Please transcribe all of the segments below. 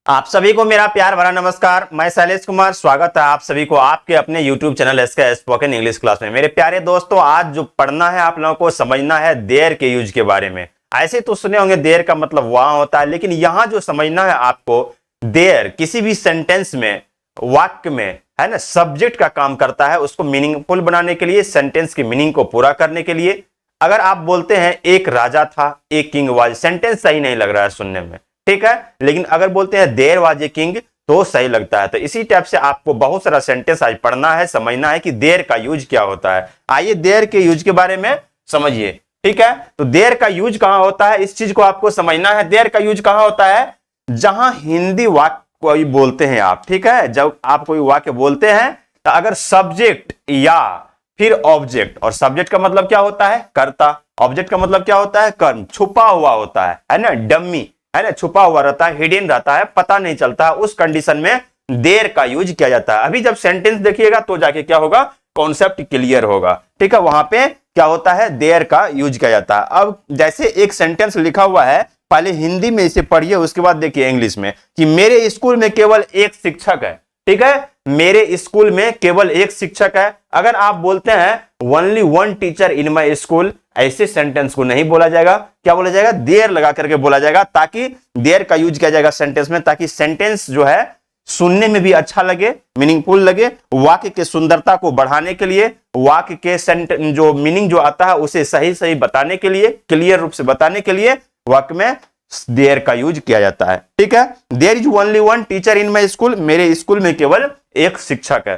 आप सभी को मेरा प्यार भरा नमस्कार। मैं शैलेश कुमार, स्वागत है आप सभी को आपके अपने YouTube channel SK spoken English class में। मेरे प्यारे दोस्तों, आज जो पढ़ना है आप लोगों को समझना है देयर के यूज के बारे में। ऐसे तो सुने होंगे देयर का मतलब वहां होता है, लेकिन यहाँ जो समझना है आपको, देयर किसी भी सेंटेंस में, वाक्य में, है ना, सब्जेक्ट का काम करता है उसको मीनिंगफुल बनाने के लिए, सेंटेंस की मीनिंग को पूरा करने के लिए। अगर आप बोलते हैं एक राजा था, एक किंग वाज, सेंटेंस सही नहीं लग रहा है सुनने में, ठीक है, लेकिन अगर बोलते हैं देयर वाज ए किंग तो सही लगता है। तो इसी टाइप से आपको बहुत सारा सेंटेंस आज पढ़ना है, समझना है कि देयर का यूज क्या होता है। आइए देयर के यूज के बारे में समझिए, ठीक है। तो देयर का यूज कहां होता है, इस चीज को आपको समझना है। देयर का यूज कहां होता है, जहां हिंदी वाक्य कोई बोलते हैं आप, ठीक है, जब आप कोई वाक्य बोलते हैं तो अगर सब्जेक्ट या फिर ऑब्जेक्ट, और सब्जेक्ट का मतलब क्या होता है, कर्ता, ऑब्जेक्ट का मतलब क्या होता है, कर्म, छुपा हुआ होता है ना, डम्मी, है ना, छुपा हुआ रहता है, हिडन रहता है, पता नहीं चलता है, उस कंडीशन में देयर का यूज किया जाता है। अभी जब सेंटेंस देखिएगा तो जाके क्या होगा, कॉन्सेप्ट क्लियर होगा, ठीक है। वहां पे क्या होता है, देयर का यूज किया जाता है। अब जैसे एक सेंटेंस लिखा हुआ है, पहले हिंदी में इसे पढ़िए, उसके बाद देखिए इंग्लिश में, कि मेरे स्कूल में केवल एक शिक्षक है, ठीक है, मेरे स्कूल में केवल एक शिक्षक है। अगर आप बोलते हैं only one teacher in my school, ऐसे सेंटेंस को नहीं बोला जाएगा, क्या बोला जाएगा, देयर लगा करके बोला जाएगा, ताकि देयर का यूज किया जाएगा सेंटेंस में, ताकि सेंटेंस जो है सुनने में भी अच्छा लगे, मीनिंगफुल लगे, वाक्य के सुंदरता को बढ़ाने के लिए, वाक्य के जो मीनिंग जो आता है उसे सही सही बताने के लिए, क्लियर रूप से बताने के लिए वाक्य में देयर का यूज किया जाता है, ठीक है। There is only one teacher in my school, मेरे स्कूल में केवल एक शिक्षक है।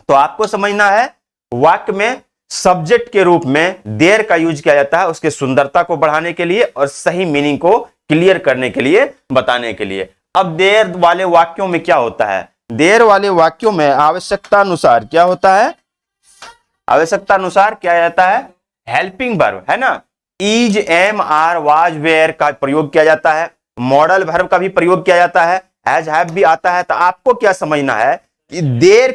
तो आपको समझना है वाक्य में सब्जेक्ट के रूप में देयर का यूज किया जाता है, उसके सुंदरता को बढ़ाने के लिए और सही मीनिंग को क्लियर करने के लिए, बताने के लिए। अब देयर वाले वाक्यों में क्या होता है, देयर वाले वाक्यों में आवश्यकता अनुसार क्या होता है, आवश्यकता अनुसार क्या जाता है, हेल्पिंग वर्ब, है ना, is, am, are, was, were का प्रयोग किया जाता है, मॉडल वर्ब का भी प्रयोग किया जाता है, हैज, हैव भी आता है। तो आपको क्या समझना है कि देयर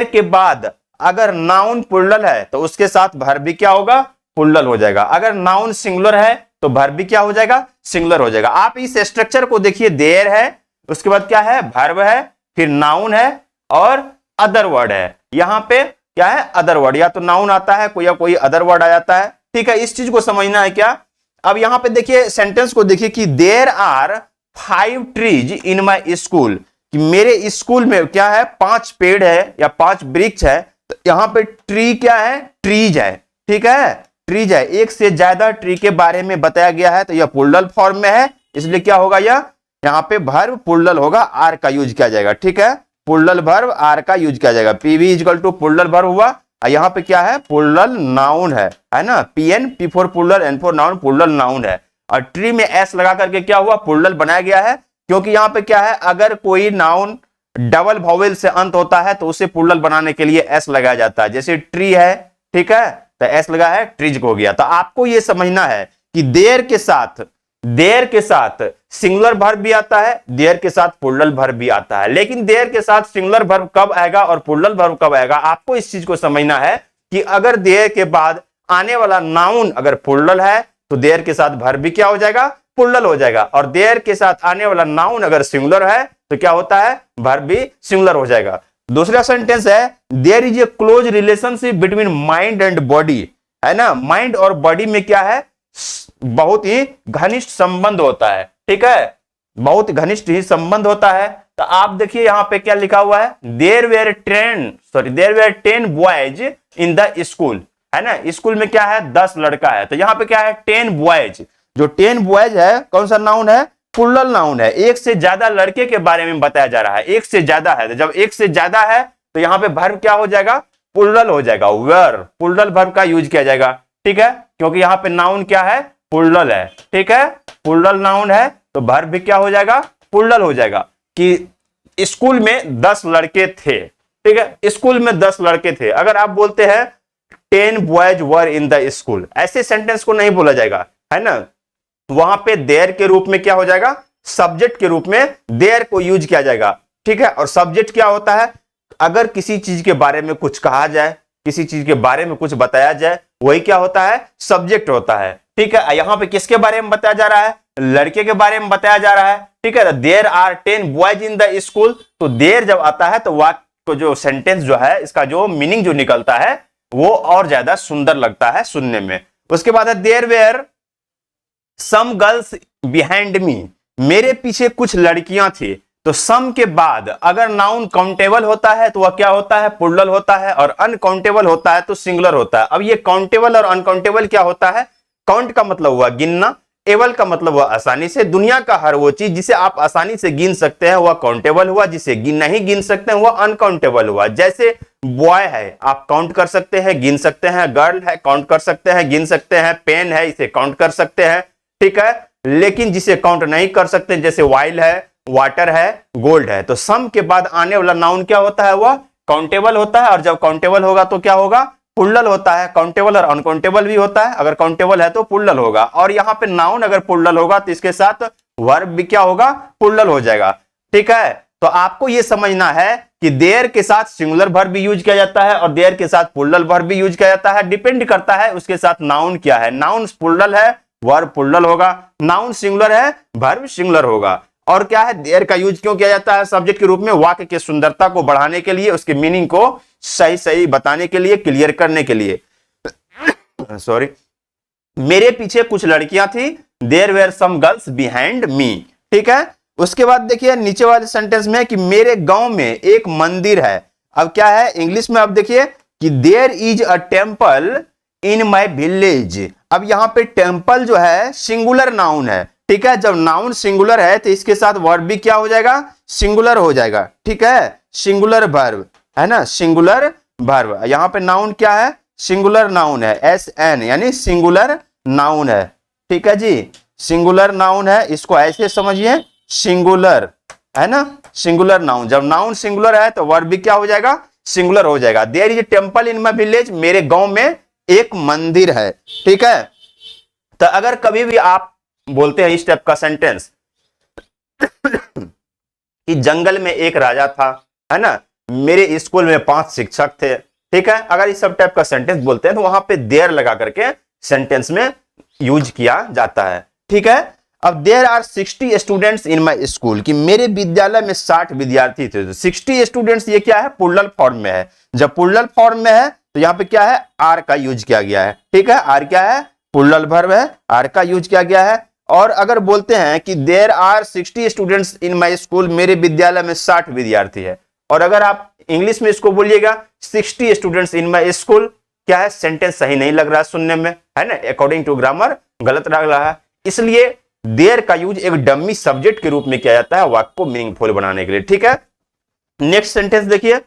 के बाद अगर नाउन प्लुरल है तो उसके साथ वर्ब भी क्या होगा, प्लुरल हो जाएगा। अगर नाउन सिंगुलर है तो वर्ब भी क्या हो जाएगा, सिंगुलर हो जाएगा। आप इस स्ट्रक्चर को देखिए, देयर है, उसके बाद क्या है, वर्ब है, फिर नाउन है और अदर वर्ड है। यहां पे क्या है, अदर वर्ड, या तो नाउन आता है कोई, या कोई अदर वर्ड आ जाता है, ठीक है। इस चीज को समझना है क्या। अब यहां पे देखिए सेंटेंस को देखिए कि there are 5 trees in my school, कि मेरे स्कूल में क्या है, 5 पेड़ है या 5 वृक्ष है। तो यहां पे ट्री क्या है, ट्रीज है, ठीक है, ट्रीज है, एक से ज्यादा ट्री के बारे में बताया गया है, तो यह प्लुरल फॉर्म में है, इसलिए क्या होगा, यह यहां पे वर्ब प्लुरल होगा, आर का यूज किया जाएगा, ठीक है, प्लुरल वर्ब आर का यूज किया जाएगा। PV equal to plural verb हुआ, यहां पे क्या है, प्लुरल नाउन है ना, PN, P for plural, N for noun, plural noun है। और ट्री में एस लगा करके क्या हुआ, प्लुरल बनाया गया है, क्योंकि यहां पे क्या है, अगर कोई नाउन डबल वॉवेल से अंत होता है तो उसे प्लुरल बनाने के लिए एस लगाया जाता है। जैसे ट्री है, ठीक है, तो एस लगा है, ट्रीज हो गया। तो आपको यह समझना है कि देयर के साथ सिंगुलर वर्ब भी आता है, देयर के साथ प्लुरल वर्ब भी आता है, लेकिन देयर के साथ सिंगुलर वर्ब कब आएगा और प्लुरल वर्ब कब आएगा, आपको इस चीज को समझना है कि अगर देयर के बाद आने वाला नाउन अगर प्लुरल है तो देयर के साथ वर्ब भी क्या हो जाएगा, प्लुरल हो जाएगा, और देयर के साथ आने वाला नाउन अगर सिंगुलर है तो क्या होता है, वर्ब भी सिंगुलर हो जाएगा। दूसरा सेंटेंस है, there is a close relationship between mind and body, है ना, माइंड और बॉडी में क्या है, बहुत ही घनिष्ठ संबंध होता है, ठीक है, बहुत घनिष्ठ ही संबंध होता है। तो आप देखिए यहां पे क्या लिखा हुआ है, there were 10 boys in the school, है ना, स्कूल में क्या है, 10 लड़का है, तो यहां पे क्या है, 10 बॉयज, जो 10 बॉयज है कौन सा नाउन है, प्लुरल नाउन है, एक से ज्यादा लड़के के बारे में बताया जा रहा है, एक से ज्यादा है, तो जब एक से ज्यादा है तो यहां पे वर्ब क्या हो जाएगा, प्लुरल हो जाएगा, वेर, प्लुरल वर्ब का यूज किया जाएगा, ठीक है, क्योंकि यहां पे नाउन क्या है, प्लुरल है, ठीक है, प्लुरल नाउन है तो वर्ब भी क्या हो जाएगा, प्लुरल हो जाएगा। कि स्कूल में 10 लड़के थे, ठीक है, स्कूल में 10 लड़के थे। अगर आप बोलते हैं 10 boys were in the school, ऐसे सेंटेंस को नहीं बोला जाएगा, है ना, वहां पे देयर के रूप में क्या हो जाएगा, सब्जेक्ट के रूप में देयर को यूज किया जाएगा, ठीक है। और सब्जेक्ट क्या होता है, अगर किसी चीज के बारे में कुछ कहा जाए, किसी चीज के बारे में कुछ बताया जाए, वही क्या होता है, सब्जेक्ट होता है, ठीक है। यहां पे किसके बारे में बताया जा रहा है, लड़के के बारे में बताया जा रहा है, ठीक है। There are 10 boys in the school, तो देयर जब आता है तो वाक्य को जो सेंटेंस जो है इसका जो मीनिंग जो निकलता है वो और ज्यादा सुंदर लगता है सुनने में। उसके बाद है there were some girls behind me, मेरे पीछे कुछ लड़कियां थी। तो सम के बाद अगर नाउन काउंटेबल होता है तो वह क्या होता है, प्लूरल होता है, और अनकाउंटेबल होता है तो सिंगुलर होता है। अब ये काउंटेबल और अनकाउंटेबल क्या होता है, काउंट का मतलब हुआ गिनना, एबल का मतलब हुआ आसानी से। दुनिया का हर वो चीज जिसे आप आसानी से गिन सकते हैं वह काउंटेबल हुआ, जिसे नहीं गिन सकते हैं वह अनकाउंटेबल हुआ। जैसे बॉय है आप काउंट कर सकते हैं, गिन सकते हैं, गर्ल है काउंट कर सकते हैं, गिन सकते हैं, पेन है इसे काउंट कर सकते हैं, ठीक है। लेकिन जिसे काउंट नहीं कर सकते जैसे वाइल है, वाटर है, गोल्ड है, तो सम के बाद आने वाला नाउन क्या होता है, वह काउंटेबल होता है। और जब काउंटेबल होगा तो क्या होगा, प्लूरल होता है। काउंटेबल और अनकाउंटेबल भी होता है, अगर काउंटेबल है तो प्लूरल होगा। और यहां पे नाउन अगर प्लूरल होगा तो इसके साथ वर्ब भी क्या होगा, प्लूरल हो जाएगा, ठीक है। तो आपको यह समझना है कि देयर के साथ सिंगुलर वर्ब भी यूज किया जाता है और देयर के साथ प्लूरल वर्ब भी यूज किया जाता है। डिपेंड करता है उसके साथ नाउन क्या है। नाउन प्लूरल है, वर्ब प्लूरल होगा। नाउन सिंगुलर है, वर्ब सिंगुलर होगा। और क्या है, देयर का यूज क्यों किया जाता है सब्जेक्ट के रूप में, वाक्य की सुंदरता को बढ़ाने के लिए, उसके मीनिंग को सही सही बताने के लिए, क्लियर करने के लिए। सॉरी, मेरे पीछे कुछ लड़कियां थी, there were some girls behind me, ठीक है। उसके बाद देखिए नीचे वाले सेंटेंस में कि मेरे गांव में एक मंदिर है। अब क्या है इंग्लिश में, अब देखिए कि there is a temple in my village. अब यहां पे टेम्पल जो है सिंगुलर नाउन है, ठीक है। जब नाउन सिंगुलर है तो इसके साथ वर्ब भी क्या हो जाएगा, सिंगुलर हो जाएगा, ठीक है। सिंगुलर वर्ब है ना, सिंगुलर वर्ब। यहां पे नाउन क्या है, सिंगुलर नाउन है, SN यानी सिंगुलर नाउन है, ठीक है जी। सिंगुलर नाउन है, इसको ऐसे समझिए, सिंगुलर है ना, सिंगुलर नाउन। जब नाउन सिंगुलर है तो वर्ब भी क्या हो जाएगा, सिंगुलर हो जाएगा। There is a temple in my village, मेरे गांव में एक मंदिर है, ठीक है। तो अगर कभी भी आप बोलते हैं इस टाइप का सेंटेंस कि जंगल में एक राजा था, है ना, मेरे स्कूल में 5 शिक्षक थे, ठीक है। अगर इस सब टाइप का सेंटेंस बोलते हैं तो वहां पे देयर लगा करके सेंटेंस में यूज किया जाता है, ठीक है। अब there are 60 students in my school, कि मेरे विद्यालय में 60 विद्यार्थी थे। तो 60 स्टूडेंट्स ये क्या है, प्लूरल फॉर्म में है। जब प्लूरल फॉर्म में है तो यहां पे क्या है, आर का यूज किया गया है, ठीक है। आर क्या है, प्लूरल वर्ब है, आर का यूज किया गया है। और अगर बोलते हैं कि there are 60 students in my school, मेरे विद्यालय में 60 विद्यार्थी है, और अगर आप इंग्लिश में इसको बोलिएगा 60 स्टूडेंट्स इन माई स्कूल, क्या है, सेंटेंस सही नहीं लग रहा है सुनने में, है ना, अकॉर्डिंग टू ग्रामर गलत लग रहा है। इसलिए देयर का यूज एक डमी सब्जेक्ट के रूप में किया जाता है वाक्य को मीनिंगफुल बनाने के लिए, ठीक है। नेक्स्ट सेंटेंस देखिए,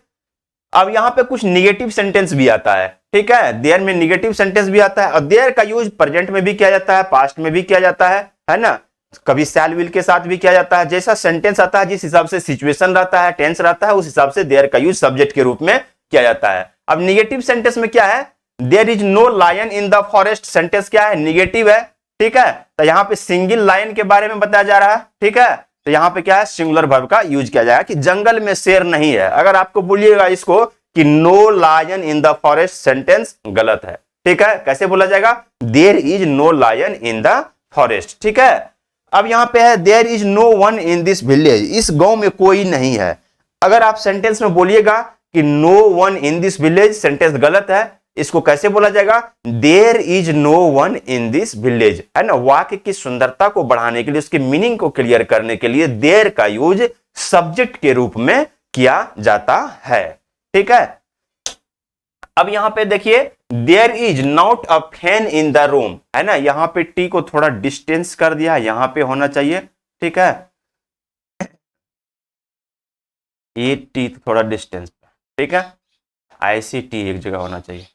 अब यहां पे कुछ निगेटिव सेंटेंस भी आता है, ठीक है। देयर में निगेटिव सेंटेंस भी आता है, और देयर का यूज प्रेजेंट में भी किया जाता है, पास्ट में भी किया जाता है ना, कभी शैल विल के साथ भी किया जाता है। जैसा सेंटेंस आता है, जिस हिसाब से सिचुएशन रहता है, टेंस रहता है, उस हिसाब से देयर का यूज सब्जेक्ट के रूप में किया जाता है। अब निगेटिव सेंटेंस में क्या है, there is no lion in the forest, sentence क्या है, निगेटिव है, ठीक है। तो यहां पे सिंगल लायन के बारे में बताया जा रहा है, ठीक है। तो यहां पे क्या है, सिंगुलर वर्ब का यूज किया जाएगा कि जंगल में शेर नहीं है। अगर आपको बोलिएगा इसको कि no lion in the forest, sentence गलत है, ठीक है। कैसे बोला जाएगा, there is no lion in the forest, ठीक है। अब यहां पे है there is no one in this village, इस गांव में कोई नहीं है। अगर आप सेंटेंस में बोलिएगा कि no one in this village, sentence गलत है। इसको कैसे बोला जाएगा, there is no one in this village, है ना। वाक्य की सुंदरता को बढ़ाने के लिए, उसके मीनिंग को क्लियर करने के लिए देयर का यूज सब्जेक्ट के रूप में किया जाता है, ठीक है। अब यहां पे देखिए, there is not a fan in the room, है ना। यहां पे टी को थोड़ा डिस्टेंस कर दिया, यहां पे होना चाहिए, ठीक है। ये टी थोड़ा डिस्टेंस पे, ठीक है, ऐसी टी एक जगह होना चाहिए।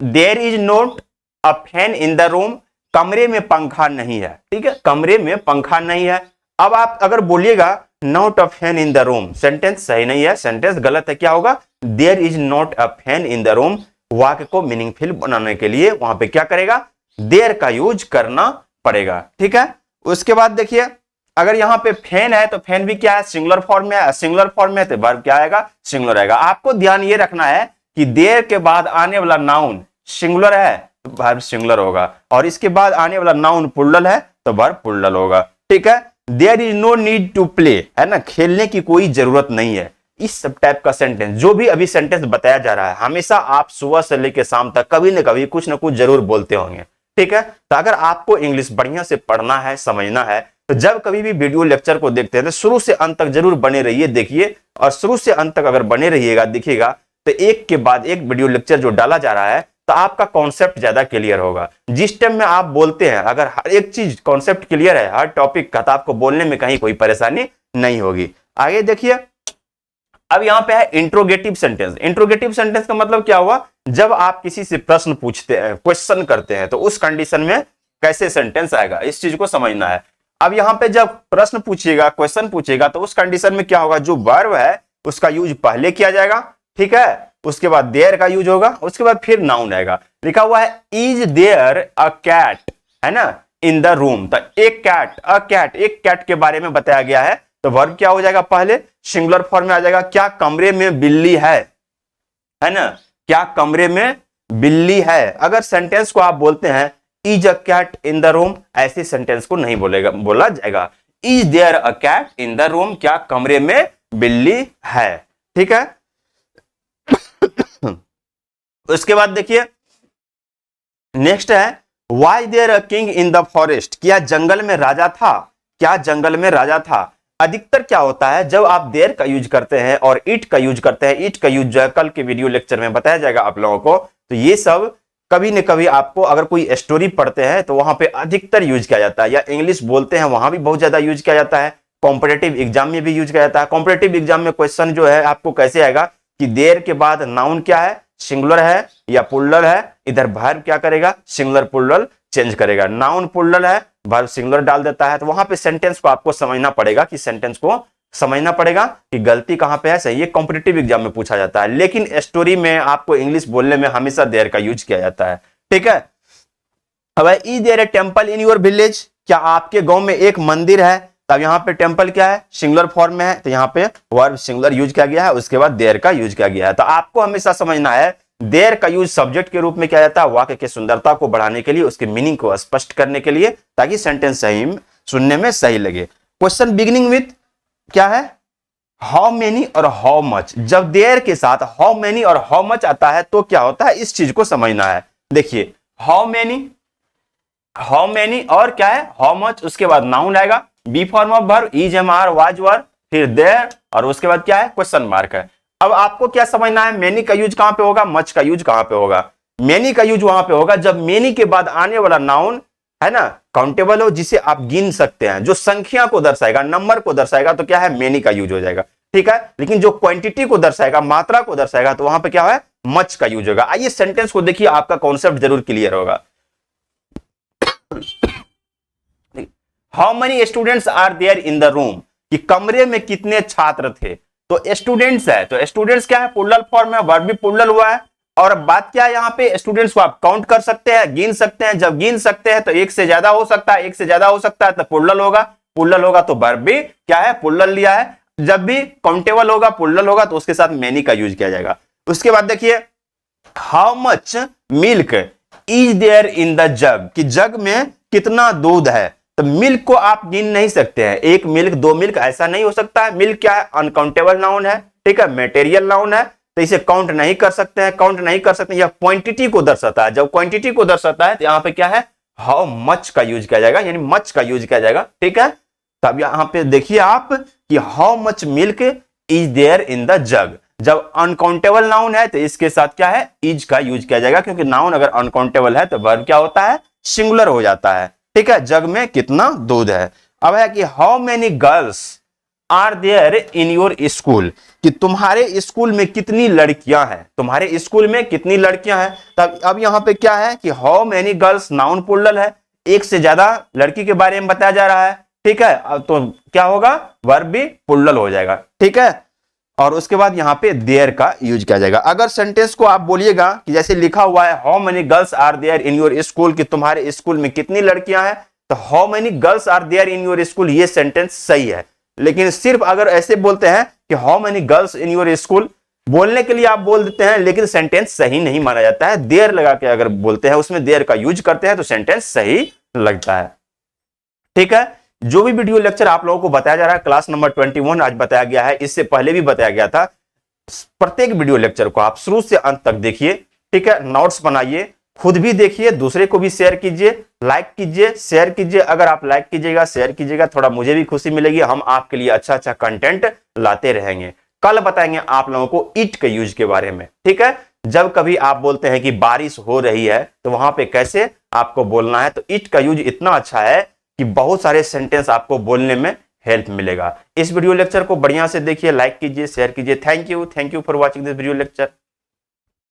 There is not a fan in the room, कमरे में पंखा नहीं है, ठीक है, कमरे में पंखा नहीं है। अब आप अगर बोलिएगा not a fan in the room, sentence सही नहीं है, सेंटेंस गलत है। क्या होगा, there is not a fan in the room. वाक्य को मीनिंगफुल बनाने के लिए वहां पे क्या करेगा, देयर का यूज करना पड़ेगा, ठीक है। उसके बाद देखिए, अगर यहां पे फैन है तो फैन भी क्या है, सिंगुलर फॉर्म में है। सिंगुलर फॉर्म में है तो वर्ब क्या आएगा, सिंगुलर आएगा। आपको ध्यान ये रखना है कि देयर के बाद आने वाला नाउन सिंगुलर है तो वर्ब सिंगुलर होगा, और इसके बाद आने वाला नाउन प्लूरल है तो वर्ब प्लूरल होगा। ठीक है, there is no need to play, है ना, खेलने की कोई जरूरत नहीं है। इस सब टाइप का सेंटेंस, जो भी अभी सेंटेंस बताया जा रहा है, हमेशा आप सुबह से लेकर शाम तक कभी न कभी कुछ ना कुछ जरूर बोलते होंगे। ठीक है, तो अगर आपको इंग्लिश बढ़िया से पढ़ना है, समझना है, तो जब कभी भी वीडियो लेक्चर को देखते हैं तो शुरू से अंत तक जरूर बने रहिए, देखिए, और शुरू से अंत तक अगर बने रहिएगा, देखिएगा, तो एक के बाद एक वीडियो लेक्चर जो डाला जा रहा है, तो आपका कॉन्सेप्ट ज्यादा क्लियर होगा। जिस टाइम में आप बोलते हैं, अगर हर एक चीज कॉन्सेप्ट क्लियर है हर टॉपिक का, तो आपको बोलने में कहीं कोई परेशानी नहीं होगी। आगे देखिए, अब यहां पे है इंट्रोगेटिव सेंटेंस। इंट्रोगेटिव सेंटेंस का मतलब क्या हुआ, जब आप किसी से प्रश्न पूछते हैं, क्वेश्चन करते हैं, तो उस कंडीशन में कैसे सेंटेंस आएगा, इस चीज को समझना है। अब यहां पे जब प्रश्न पूछिएगा, क्वेश्चन पूछेगा, तो उस कंडीशन में क्या होगा, जो वर्ब है उसका यूज पहले किया जाएगा। ठीक है, उसके बाद देयर का यूज होगा, उसके बाद फिर नाउन आएगा। लिखा हुआ है इज देयर अ कैट, है ना, इन द रूम, तो एक कैट, अ कैट, एक कैट के बारे में बताया गया है, तो वर्ब क्या हो जाएगा, पहले सिंगुलर फॉर्म में आ जाएगा। क्या कमरे में बिल्ली है ना, क्या कमरे में बिल्ली है। अगर सेंटेंस को आप बोलते हैं is a cat in the room, ऐसे सेंटेंस को नहीं बोला जाएगा। Is there a cat in the room, क्या कमरे में बिल्ली है। ठीक है, उसके बाद देखिए नेक्स्ट है why there a king in the forest, क्या जंगल में राजा था, क्या जंगल में राजा था। अधिकतर क्या होता है, जब आप देयर का यूज करते हैं और इट का यूज करते हैं, इट का यूज जो है कल के वीडियो लेक्चर में बताया जाएगा आप लोगों को, तो ये सब कभी न कभी आपको, अगर कोई स्टोरी पढ़ते हैं तो वहां पे अधिकतर यूज किया जाता है, या इंग्लिश बोलते हैं वहां भी बहुत ज्यादा यूज किया जाता है, कॉम्पिटेटिव एग्जाम में भी यूज किया जाता है। कॉम्पिटेटिव एग्जाम में क्वेश्चन जो है आपको कैसे आएगा कि देयर के बाद नाउन क्या है, सिंगुलर है या प्लूरल है, इधर वर्ब क्या करेगा, सिंगुलर प्लूरल चेंज करेगा। नाउन प्लूरल है, वर्ब सिंगुलर डाल देता है, तो वहां पे सेंटेंस को आपको समझना पड़ेगा, कि सेंटेंस को समझना पड़ेगा कि गलती कहां पे है, सही है। कॉम्पिटिटिव एग्जाम में पूछा जाता है, लेकिन स्टोरी में आपको इंग्लिश बोलने में हमेशा देयर का यूज किया जाता है। ठीक है, अब is there a temple in your village, क्या आपके गांव में एक मंदिर है। तब यहाँ पे टेंपल क्या है, सिंगुलर फॉर्म में है, तो यहाँ पे वर्ब सिंगुलर यूज किया गया है, उसके बाद देयर का यूज किया गया है। तो आपको हमेशा समझना है देयर का यूज सब्जेक्ट के रूप में किया जाता है, वाक्य की सुंदरता को बढ़ाने के लिए, उसके मीनिंग को स्पष्ट करने के लिए, ताकि सेंटेंस सही सुनने में सही लगे। क्वेश्चन बिगिनिंग विथ क्या है, हाउ मेनी और हाउ मच। जब देयर के साथ हाउ मेनी और हाउ मच आता है तो क्या होता है, इस चीज को समझना है। देखिए हाउ मेनी और क्या है, हाउ मच, उसके बाद नाउन आएगा, be form of verb, is am are was were, फिर देयर, और उसके बाद क्या है, क्वेश्चन मार्क है। अब आपको क्या समझना है, मेनी का यूज कहां पे होगा, मच का यूज कहां पे होगा। मेनी का यूज वहां पे होगा जब मेनी के बाद आने वाला नाउन है ना काउंटेबल हो, जिसे आप गिन सकते हैं, जो संख्या को दर्शाएगा, नंबर को दर्शाएगा, तो क्या है, मेनी का यूज हो जाएगा। ठीक है, लेकिन जो क्वांटिटी को दर्शाएगा, मात्रा को दर्शाएगा, तो वहां पे क्या है, मच का यूज होगा। आइए सेंटेंस को देखिए, आपका कॉन्सेप्ट जरूर क्लियर होगा। How many students are there in the room, कि कमरे में कितने छात्र थे। तो स्टूडेंट्स है, तो स्टूडेंट्स क्या है, प्लूरल फॉर्म में, वर्ब भी प्लूरल हुआ है। और बात क्या है, यहाँ पे स्टूडेंट्स को आप काउंट कर सकते हैं, गिन सकते हैं। जब गिन सकते हैं तो एक से ज्यादा हो सकता है, एक से ज्यादा हो सकता है तो प्लूरल होगा, प्लूरल होगा तो वर्ब भी क्या है, प्लूरल लिया है। जब भी काउंटेबल होगा, प्लूरल होगा, तो उसके साथ मेनी का यूज किया जाएगा। उसके बाद देखिए how much milk is there in the jug, कि जग में कितना दूध है। तो मिल्क को आप गिन नहीं सकते हैं, एक मिल्क, दो मिल्क, ऐसा नहीं हो सकता है। मिल्क क्या है, अनकाउंटेबल नाउन है, ठीक है, मटेरियल नाउन है, तो इसे काउंट नहीं कर सकते हैं, काउंट नहीं कर सकते हैं। यह क्वांटिटी को दर्शाता है, जब क्वांटिटी को दर्शाता है तो यहाँ पे क्या है, हाउ मच का यूज किया जाएगा, यानी मच का यूज किया जाएगा। ठीक है, तब यहाँ पे देखिए आप कि how much milk is there in the jug. जब अनकाउंटेबल नाउन है तो इसके साथ क्या है, इज का यूज किया जाएगा, क्योंकि नाउन अगर अनकाउंटेबल है तो वर्ब क्या होता है, सिंगुलर हो जाता है। ठीक है, जग में कितना दूध है। अब है कि how many girls are there in your school, कि तुम्हारे स्कूल में कितनी लड़कियां हैं, तुम्हारे स्कूल में कितनी लड़कियां हैं। तब अब यहां पे क्या है कि how many girls, noun plural है, एक से ज्यादा लड़की के बारे में बताया जा रहा है। ठीक है, अब तो क्या होगा, वर्ब भी प्लूरल हो जाएगा। ठीक है, और उसके बाद यहां पे देयर का यूज किया जाएगा। अगर सेंटेंस को आप बोलिएगा कि जैसे लिखा हुआ है how many girls are there in your school, कि तुम्हारे स्कूल में कितनी लड़कियां हैं, तो how many girls are there in your school, ये सेंटेंस सही है। लेकिन सिर्फ अगर ऐसे बोलते हैं कि how many girls in your school, बोलने के लिए आप बोल देते हैं, लेकिन सेंटेंस सही नहीं माना जाता है। देयर लगा के अगर बोलते हैं, उसमें देयर का यूज करते हैं, तो सेंटेंस सही लगता है। ठीक है। जो भी वीडियो लेक्चर आप लोगों को बताया जा रहा है क्लास नंबर 21 आज बताया गया है, इससे पहले भी बताया गया था। प्रत्येक वीडियो लेक्चर को आप शुरू से अंत तक देखिए, ठीक है। नोट्स बनाइए, खुद भी देखिए, दूसरे को भी शेयर कीजिए, लाइक कीजिए, शेयर कीजिए। अगर आप लाइक कीजिएगा, शेयर कीजिएगा, थोड़ा मुझे भी खुशी मिलेगी। हम आपके लिए अच्छा अच्छा कंटेंट लाते रहेंगे। कल बताएंगे आप लोगों को इट के यूज के बारे में, ठीक है। जब कभी आप बोलते हैं कि बारिश हो रही है तो वहां पे कैसे आपको बोलना है, तो इट का यूज इतना अच्छा है कि बहुत सारे सेंटेंस आपको बोलने में हेल्प मिलेगा। इस वीडियो लेक्चर को बढ़िया से देखिए, लाइक कीजिए, शेयर कीजिए। Thank you for watching this video lecture.